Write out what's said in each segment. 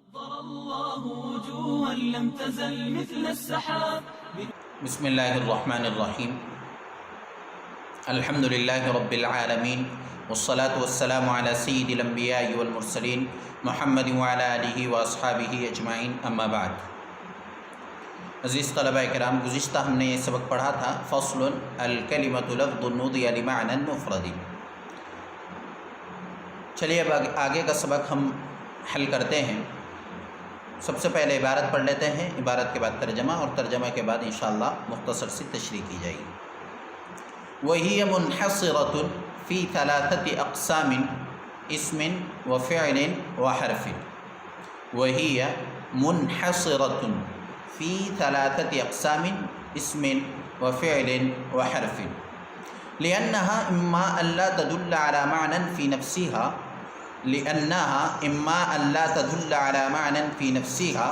نظر الله وجوها لم تزل مثل السحاب. بسم اللہ الرحمن الرحیم. الحمد للہ رب العالمین والصلاة والسلام علی سید الانبیاء والمرسلین محمد وعلی آلہ واصحابہ اجمعین، اما بعد. عزیز طلبہ کرام، گزشتہ ہم نے یہ سبق پڑھا تھا فصل الکلمۃ لفظ وضع لمعنى مفرد. چلیے اب آگے کا سبق ہم حل کرتے ہیں. سب سے پہلے عبارت پڑھ لیتے ہیں، عبارت کے بعد ترجمہ، اور ترجمہ کے بعد انشاءاللہ مختصر سی تشریح کی جائے گی. وَهِيَ مُنْحَصِرَةٌ فِي ثَلَاثَةِ أَقْسَامٍ اسم وفعل وحرف. وَهِيَ مُنْحَصِرَةٌ فِي ثَلَاثَةِ أَقْسَامٍ اسم وفعل وحرف لأنها إما أن لا تدل على معنى في نفسها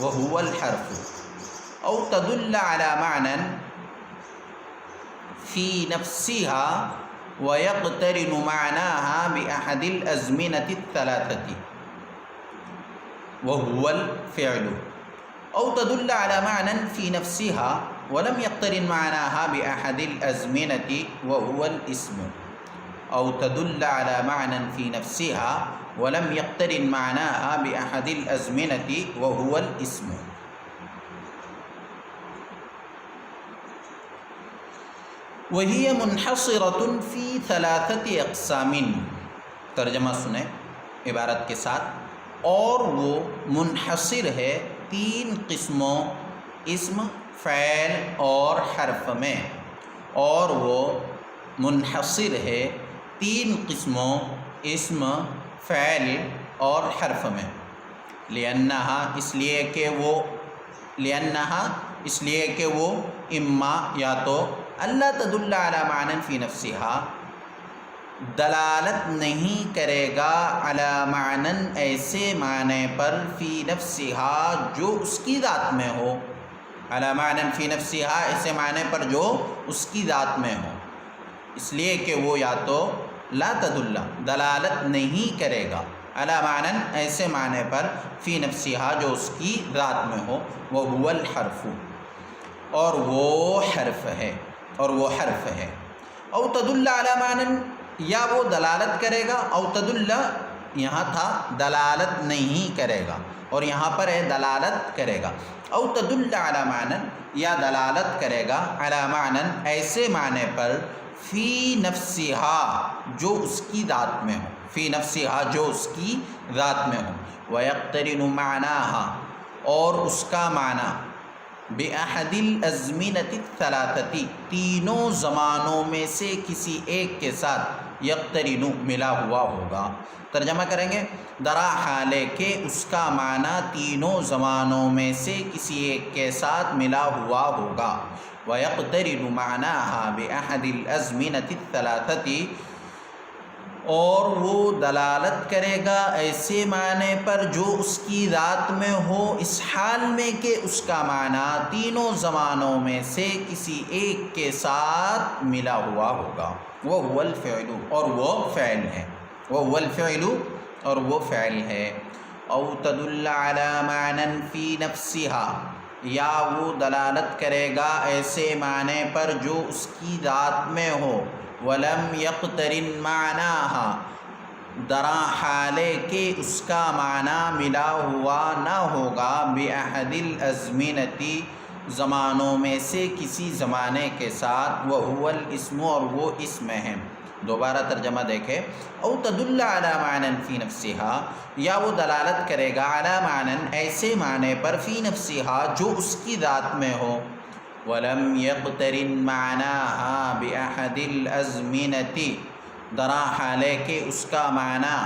وهو الحرف، أو تدل على معنى في نفسها ويقترن معناها بأحد الأزمنة الثلاثة وهو الفعل، أو تدل على معنى في نفسها ولم يقترن معناها بأحد الأزمنة وهو الاسم، أو تدل على معنى في نفسها ولم يقترن معناها بأحد الأزمنة وهو الاسم. وهي منحصرة في ثلاثة أقسام. ترجمہ سنیں عبارت کے ساتھ. اور وہ منحصر ہے تین قسموں اسم، فعل اور حرف میں. اور وہ منحصر ہے تین قسموں اسم، فعل اور حرف میں. لأنها اس لیے کہ وہ اما یا تو اللہ تدل علی معنی فی نفسها دلالت نہیں کرے گا علی معنی ایسے معنی پر فی نفسها جو اس کی ذات میں ہو. علی معنی فی نفسها ایسے معنی پر جو اس کی ذات میں ہو. اس لیے کہ وہ یا تو لا تدل دلالت نہیں کرے گا علی معنی ایسے معنی پر فی نفسها جو اس کی ذات میں ہو. وہو الحرف، اور وہ حرف ہے. او تدل علی معنی، یا وہ دلالت کرے گا. او تدل یہاں تھا دلالت نہیں کرے گا، اور یہاں پر ہے دلالت کرے گا. او تدل علی معنی، یا دلالت کرے گا علی معنی ایسے معنی پر فی نفسها جو اس کی ذات میں ہو. فی نفسها جو اس کی ذات میں ہو. ویقترن معناها، اور اس کا معنی بأحد الازمنة الثلاثة تینوں زمانوں میں سے کسی ایک کے ساتھ یقترن ملا ہوا ہوگا. ترجمہ کریں گے درا حالے کہ اس کا معنی تینوں زمانوں میں سے کسی ایک کے ساتھ ملا ہوا ہوگا. وَيَقْتَرِنُ مَعْنَاهَا بِأَحَدِ الْأَزْمِنَةِ الثَّلَاثَةِ، اور وہ دلالت کرے گا ایسے معنی پر جو اس کی ذات میں ہو، اس حال میں کہ اس کا معنی تینوں زمانوں میں سے کسی ایک کے ساتھ ملا ہوا ہوگا. وَهُوَ الْفِعْلُ، اور وہ فعل ہے. وَهُوَ الْفِعْلُ، اور وہ فعل ہے. أَوْ تَدُلَّ عَلَى مَعْنًى فِي نَفْسِهَا، یا وہ دلالت کرے گا ایسے معنی پر جو اس کی ذات میں ہو. وَلَمْ يَقْتَرِنْ مَعْنَاهَا، درا حالے کہ اس کا معنی ملا ہوا نہ ہوگا بِأَحَدِ الْأَزْمِنَةِ زمانوں میں سے کسی زمانے کے ساتھ. وَهُوَ الْاسْمُ، اور وہ اسم ہے. دوبارہ ترجمہ دیکھیں. او تدل علی معنی فی نفسها، یا وہ دلالت کرے گا علی معنی ایسے معنی پر فی نفسها جو اس کی ذات میں ہو. ولم یقترن معناها بأحد الازمنة، درا حالے کہ اس کا معنی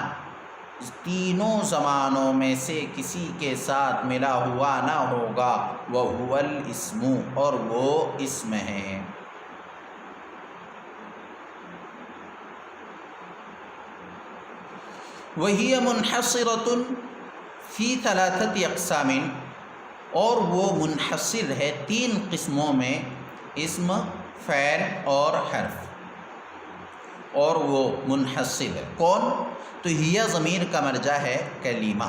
تینوں زمانوں میں سے کسی کے ساتھ ملا ہوا نہ ہوگا. وہو الاسم، اور وہ اسم ہے. وَهِيَ مُنْحَصِرَةٌ فِي ثَلَاثَةِ أَقْسَامٍ، اور وہ منحصر ہے تین قسموں میں اسم، فعل اور حرف. اور وہ منحصر ہے. کون؟ تو ہیہ ضمیر کا مرجع ہے کلیمہ.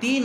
3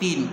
3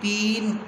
3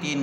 3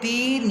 3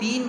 3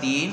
3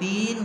3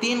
3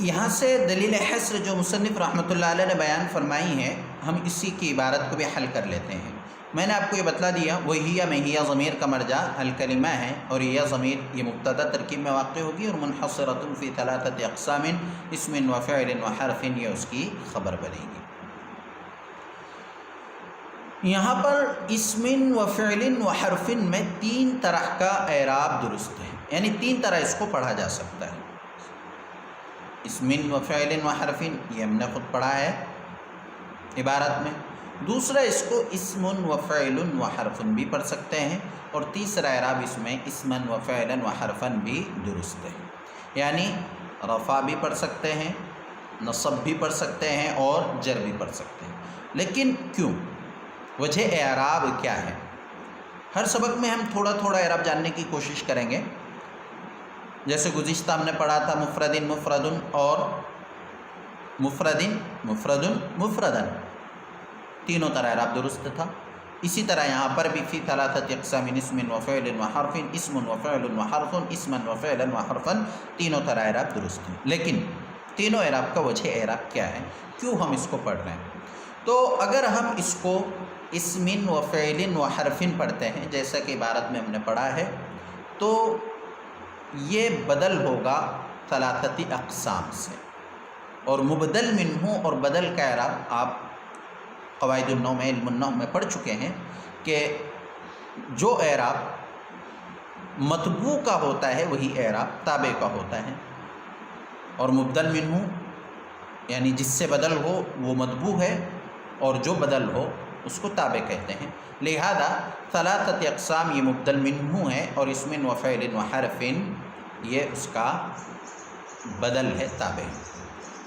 یہاں سے دلیل حصر جو مصنف رحمۃ اللہ علیہ نے بیان فرمائی ہے، ہم اسی کی عبارت کو بھی حل کر لیتے ہیں۔ میں نے آپ کو یہ بتلا دیا، وہیہ میں ہیہ ضمیر کا مرجع الکلمہ ہے، اور یہ ضمیر یہ مبتدا ترکیب میں واقع ہوگی، اور منحصرۃ فی ثلاثۃ اقسام اسم و فعل و حرف یہ اس کی خبر بنے گی۔ یہاں پر اسم و فعل و حرف میں 3 طرح کا اعراب درست ہے، یعنی 3 طرح اس کو پڑھا جا سکتا ہے۔ اسم و فعل و حرف یہ ہم نے خود پڑھا ہے عبارت میں، دوسرا اس کو اسم و فعل و حرف بھی پڑھ سکتے ہیں، اور تیسرا اعراب اس میں اسم و فعل و حرف بھی درست ہے، یعنی رفع بھی پڑھ سکتے ہیں، نصب بھی پڑھ سکتے ہیں، اور جر بھی پڑھ سکتے ہیں۔ لیکن کیوں؟ وجہ اعراب کیا ہے؟ ہر سبق میں ہم تھوڑا تھوڑا اعراب جاننے کی کوشش کریں گے۔ جیسے گزشتہ ہم نے پڑھا تھا مفردن مفردن اور مفردن مفردن مفردن، تینوں طرح اعراب درست تھا۔ اسی طرح یہاں پر بھی فی ثلاثۃ اقسام اسم و فعل و حرف، اسم و فعل و حرف، اسم و فعل و حرف، تینوں طرح اعراب درست ہیں۔ لیکن تینوں اعراب کا وجہ اعراب کیا ہے؟ کیوں ہم اس کو پڑھ رہے ہیں؟ تو اگر ہم اس کو اسم و فعل و حرف پڑھتے ہیں جیسا کہ عبارت میں ہم نے پڑھا ہے، تو یہ بدل ہوگا ثلاثتی اقسام سے، اور مبدل منہ اور بدل کا اعراب آپ قواعد النحو میں علم النحو میں پڑھ چکے ہیں کہ جو اعراب مطبوع کا ہوتا ہے وہی اعراب تابع کا ہوتا ہے، اور مبدل منہ یعنی جس سے بدل ہو وہ مطبوع ہے، اور جو بدل ہو اس کو تابع کہتے ہیں۔ لہذا ثلاثت اقسام یہ مبدل منہ ہے، اور اسم و فعل و حرف یہ اس کا بدل ہے، تابع۔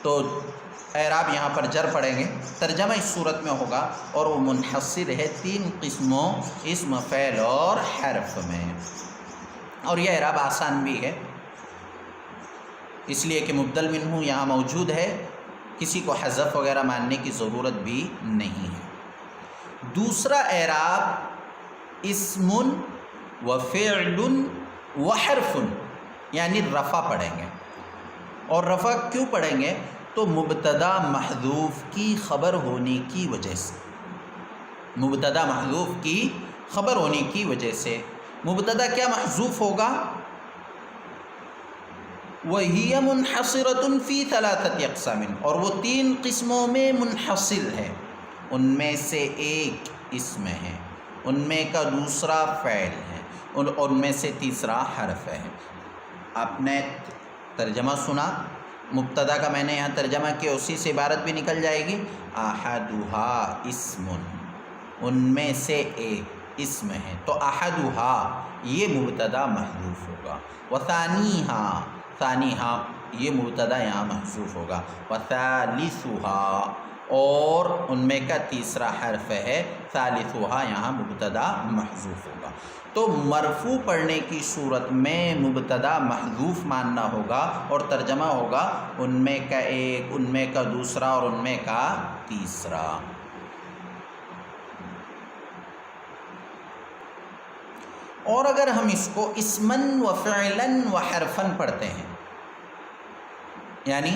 تو اعراب یہاں پر جر پڑھیں گے، ترجمہ اس صورت میں ہوگا، اور وہ منحصر ہے 3 قسموں اسم، فعل اور حرف میں، اور یہ اعراب آسان بھی ہے، اس لیے کہ مبدل منہ یہاں موجود ہے، کسی کو حذف وغیرہ ماننے کی ضرورت بھی نہیں ہے۔ دوسرا اعراب اسم و فعل و حرف، یعنی رفع پڑھیں گے، اور رفع کیوں پڑھیں گے؟ تو مبتدا محذوف کی خبر ہونے کی وجہ سے، مبتدا محذوف کی خبر ہونے کی وجہ سے مبتدا کیا محذوف ہوگا؟ وَهِيَ مُنْحَصِرَةٌ فِي ثَلَاثَةِ اقسام، اور وہ 3 قسموں میں منحصر ہے، ان میں سے ایک اسم ہے، ان میں کا دوسرا فعل ہے، ان میں سے تیسرا حرف ہے۔ آپ نے ترجمہ سنا، مبتدا کا میں نے یہاں ترجمہ کیا، اسی سے عبارت بھی نکل جائے گی، احدھا اسم، ان میں سے ایک اسم ہے، تو احدھا یہ مبتدا محذوف ہوگا، وثانیہا، ثانیہا یہ مبتدا یہاں محذوف ہوگا، وثالثھا اور ان میں کا تیسرا حرف ہے ثالثھا، یہاں مبتدا محذوف ہوگا۔ تو مرفوع پڑھنے کی صورت میں مبتدا محذوف ماننا ہوگا، اور ترجمہ ہوگا ان میں کا ایک، ان میں کا دوسرا، اور ان میں کا تیسرا۔ اور اگر ہم اس کو اسمن و فعلن و حرفن پڑھتے ہیں، یعنی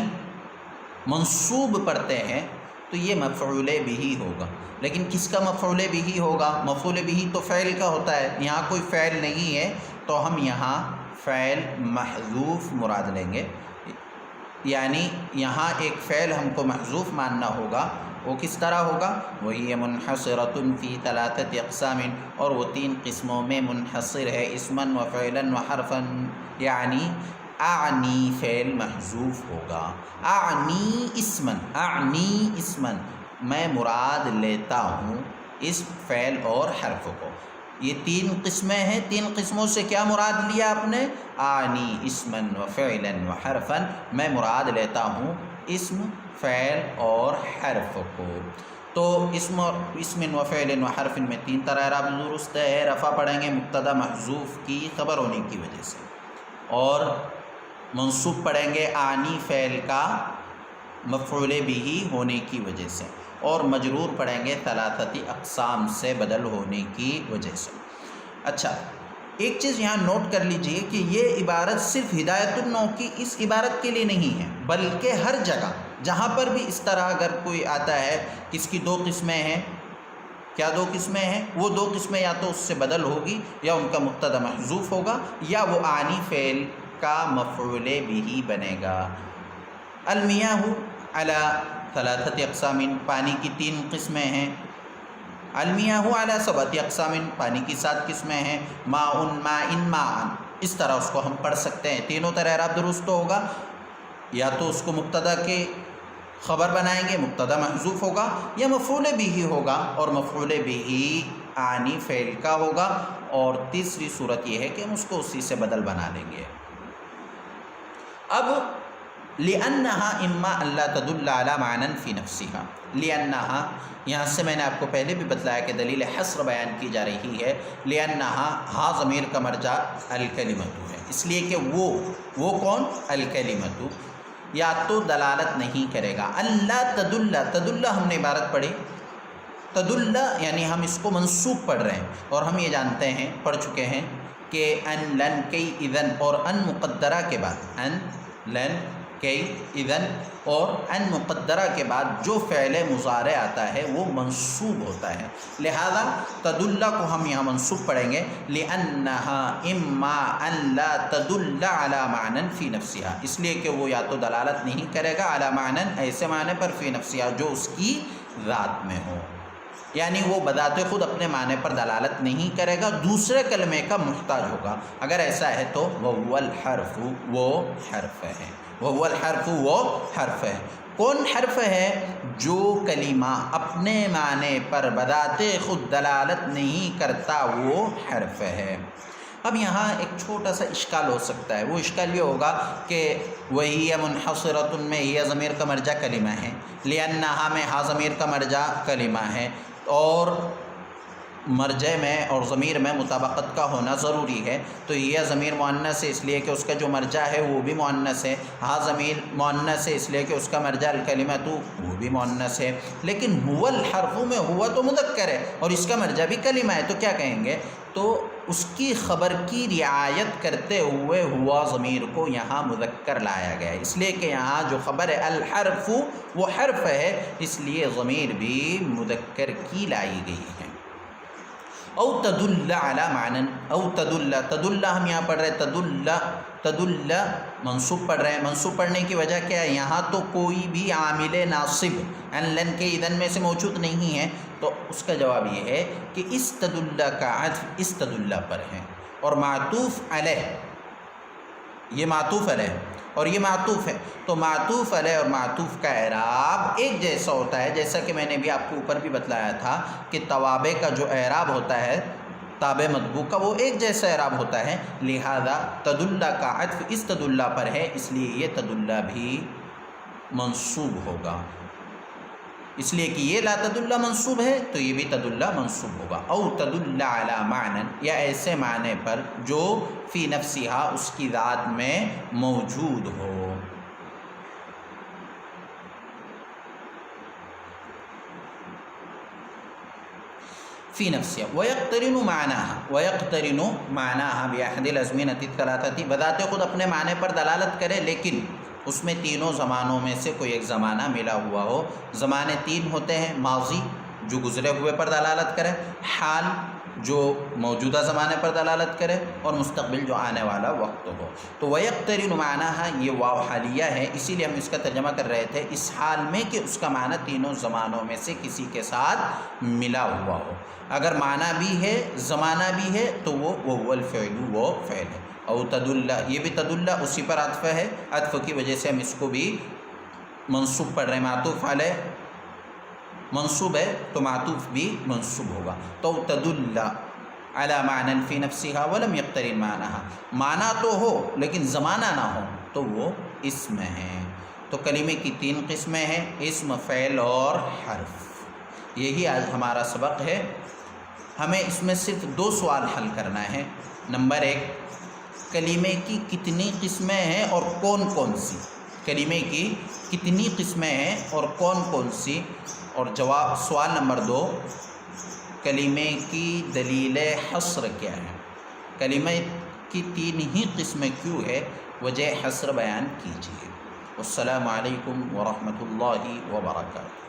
منصوب پڑھتے ہیں، تو یہ مفعول بہ ہوگا۔ لیکن کس کا مفعول بہ ہوگا؟ مفعول بہ تو فعل کا ہوتا ہے، یہاں کوئی فعل نہیں ہے، تو ہم یہاں فعل محذوف مراد لیں گے، یعنی یہاں ایک فعل ہم کو محذوف ماننا ہوگا۔ وہ کس طرح ہوگا؟ وَهِيَ مُنْحَصِرَةٌ فِي ثَلَاثَةِ اقسام، اور وہ 3 قسموں میں منحصر ہے، اسمن و فعلن و حرفن، یعنی اعنی فعل محذوف ہوگا، اعنی اسمن، اعنی اسمن میں مراد لیتا ہوں اس فعل اور حرف کو۔ یہ 3 قسمیں ہیں، 3 قسموں سے کیا مراد لیا آپ نے؟ اعنی اسمن و فعلن و حرفن، میں مراد لیتا ہوں اسم، فعل اور حرف کو۔ تو اسم و فعل و حرف میں 3 طرح اعراب درست ہے۔ رفع پڑھیں گے مبتدا محذوف کی خبر ہونے کی وجہ سے، اور منصوب پڑھیں گے اعنی فعل کا مفعول بہ ہونے کی وجہ سے، اور مجرور پڑھیں گے ثلاثتی اقسام سے بدل ہونے کی وجہ سے۔ اچھا، ایک چیز یہاں نوٹ کر لیجئے کہ یہ عبارت صرف ہدایت النو کی اس عبارت کے لیے نہیں ہے، بلکہ ہر جگہ جہاں پر بھی اس طرح اگر کوئی آتا ہے کہ اس کی دو قسمیں ہیں، کیا دو قسمیں ہیں؟ وہ دو قسمیں یا تو اس سے بدل ہوگی یا ان کا مبتدا محذوف ہوگا یا وہ آنی فعل کا مفعول بھی بنے گا۔ المیاہ علی ثلاثۃ اقسام، پانی کی 3 قسمیں ہیں۔ المیاہ علی 7 اقسام، پانی کی 7 قسمیں ہیں۔ ماء ماء ماء، اس طرح اس کو ہم پڑھ سکتے ہیں، تینوں طرح اعراب درست ہوگا۔ یا تو اس کو مبتدا کے خبر بنائیں گے، مبتدا محذوف ہوگا، یا مفعول بھی ہوگا اور مفعول بھی آنی فعل کا ہوگا، اور تیسری صورت یہ ہے کہ ہم اس کو اسی سے بدل بنا لیں گے۔ اب لِأَنَّهَا إِمَّا أَلَّا تَدُلَّ عَلَى مَعْنًى فِي نَفْسِهَا، لِأَنَّهَا یہاں سے میں نے آپ کو پہلے بھی بتلایا کہ دلیل حصر بیان کی جا رہی ہے۔ لِأَنَّهَا، ہاں ضمیر کا مرجع الکلمۃ ہے، اس لیے کہ وہ کون؟ الکلمۃ، یا تو دلالت نہیں کرے گا۔ اللہ تدل، تدل ہم نے عبارت پڑھی، تدل یعنی ہم اس کو منصوب پڑھ رہے ہیں، اور ہم یہ جانتے ہیں، پڑھ چکے ہیں کہ ان لن کی اذن اور ان مقدرہ کے بعد، ان لن کی اذن اور ان مقدرہ کے بعد جو فعل مضارع آتا ہے وہ منصوب ہوتا ہے، لہذا تدل کو ہم یہاں منصوب پڑھیں گے۔ لِأَنَّهَا إِمَّا أَن لَا تَدُلَّ عَلَى مَعْنًى فِي نَفْسِهَا، اس لیے کہ وہ یا تو دلالت نہیں کرے گا علی معنن، ایسے معنی پر، فی نفسها جو اس کی ذات میں ہو، یعنی وہ بذات خود اپنے معنی پر دلالت نہیں کرے گا، دوسرے کلمے کا محتاج ہوگا۔ اگر ایسا ہے تو وَهُوَ الْحَرْفُ، وہ حرف ہے، وَهُوَ الْحَرْفُ، وہ حرف ہے۔ کون حرف ہے؟ جو کلمہ اپنے معنی پر بذات خود دلالت نہیں کرتا، وہ حرف ہے۔ اب یہاں ایک چھوٹا سا اشکال ہو سکتا ہے، وہ اشکال یہ ہوگا کہ وَهِيَ مُنْحَصِرَةٌ میں یہ ضمیر کا مرجع کلمہ ہے، لِأَنَّهَا میں ہا ضمیر کا مرجع کلمہ ہے، اور مرجع میں اور ضمیر میں مطابقت کا ہونا ضروری ہے، تو یہ ضمیر مؤنث ہے اس لیے کہ اس کا جو مرجع ہے وہ بھی مؤنث ہے، ہا ضمیر مؤنث ہے اس لیے کہ اس کا مرجع الکلمۃ وہ بھی مؤنث ہے، لیکن هو الحرف میں ہوا تو مذکر ہے اور اس کا مرجع بھی کلمہ ہے، تو کیا کہیں گے؟ تو اس کی خبر کی رعایت کرتے ہوئے ہوا ضمیر کو یہاں مذکر لایا گیا ہے، اس لیے کہ یہاں جو خبر ہے الحرف وہ حرف ہے، اس لیے ضمیر بھی مذکر کی لائی گئی ہے۔ او تدل علی معنن، او تدل، تدل ہم یہاں پڑھ رہے ہیں، تدل منصوب پڑھ رہے ہیں، منصوب پڑھنے کی وجہ کیا ہے؟ یہاں تو کوئی بھی عامل ناصب ان لن کے اذن میں سے موجود نہیں ہے، تو اس کا جواب یہ ہے کہ اس تدل کا عطف اس تدل پر ہے، اور معطوف علیہ، یہ معطوف علیہ اور یہ معطوف ہے، تو معطوف علیہ اور معطوف کا اعراب ایک جیسا ہوتا ہے، جیسا کہ میں نے بھی آپ کو اوپر بھی بتلایا تھا کہ توابع کا جو اعراب ہوتا ہے تابع مطبوع کا وہ ایک جیسا اعراب ہوتا ہے، لہذا تدلہ کا عطف اس تدلہ پر ہے، اس لیے یہ تدلہ بھی منصوب ہوگا، اس لیے کہ یہ لا تدلہ منصوب ہے تو یہ بھی تدلہ منصوب ہوگا۔ او تدل علی معنن، یا ایسے معنی پر جو فی نفسہا اس کی ذات میں موجود ہو۔ فی نفسها ویقترن معناها، ویقترن معناها بأحد الازمنة الثلاثة، بذات خود اپنے معنی پر دلالت کرے لیکن اس میں تینوں زمانوں میں سے کوئی ایک زمانہ ملا ہوا ہو۔ زمانے 3 ہوتے ہیں، ماضی جو گزرے ہوئے پر دلالت کرے، حال جو موجودہ زمانے پر دلالت کرے، اور مستقبل جو آنے والا وقت ہو۔ تو ویقترن معناها یہ واو حالیہ ہے، اسی لیے ہم اس کا ترجمہ کر رہے تھے اس حال میں کہ اس کا معنی تینوں زمانوں میں سے کسی کے ساتھ ملا ہوا ہو۔ اگر معنی بھی ہے زمانہ بھی ہے تو وہ الفعل، وہ فعل ہے۔ او تدل، یہ بھی تدل اسی پر عطف ہے، عطف کی وجہ سے ہم اس کو بھی منصوب پڑھ رہے ہیں، معطوف علیہ منصوب ہے تو معطوف بھی منصوب ہوگا۔ تو تدل علی معنی فی نفسها ولم یقترن معناها، معنی تو ہو لیکن زمانہ نہ ہو تو وہ اسم ہے۔ تو کلمے کی 3 قسمیں ہیں، اسم، فعل اور حرف۔ یہی آج ہمارا سبق ہے۔ ہمیں اس میں صرف 2 سوال حل کرنا ہے۔ نمبر 1، کلمے کی کتنی قسمیں ہیں اور کون کون سی؟ کلمے کی کتنی قسمیں ہیں اور کون کون سی؟ اور جواب سوال نمبر 2، کلمے کی دلیل حصر کیا ہے؟ کلمہ کی 3 ہی قسمیں کیوں ہے، وجہ حصر بیان کیجیے۔ السلام علیکم ورحمۃ اللہ وبرکاتہ۔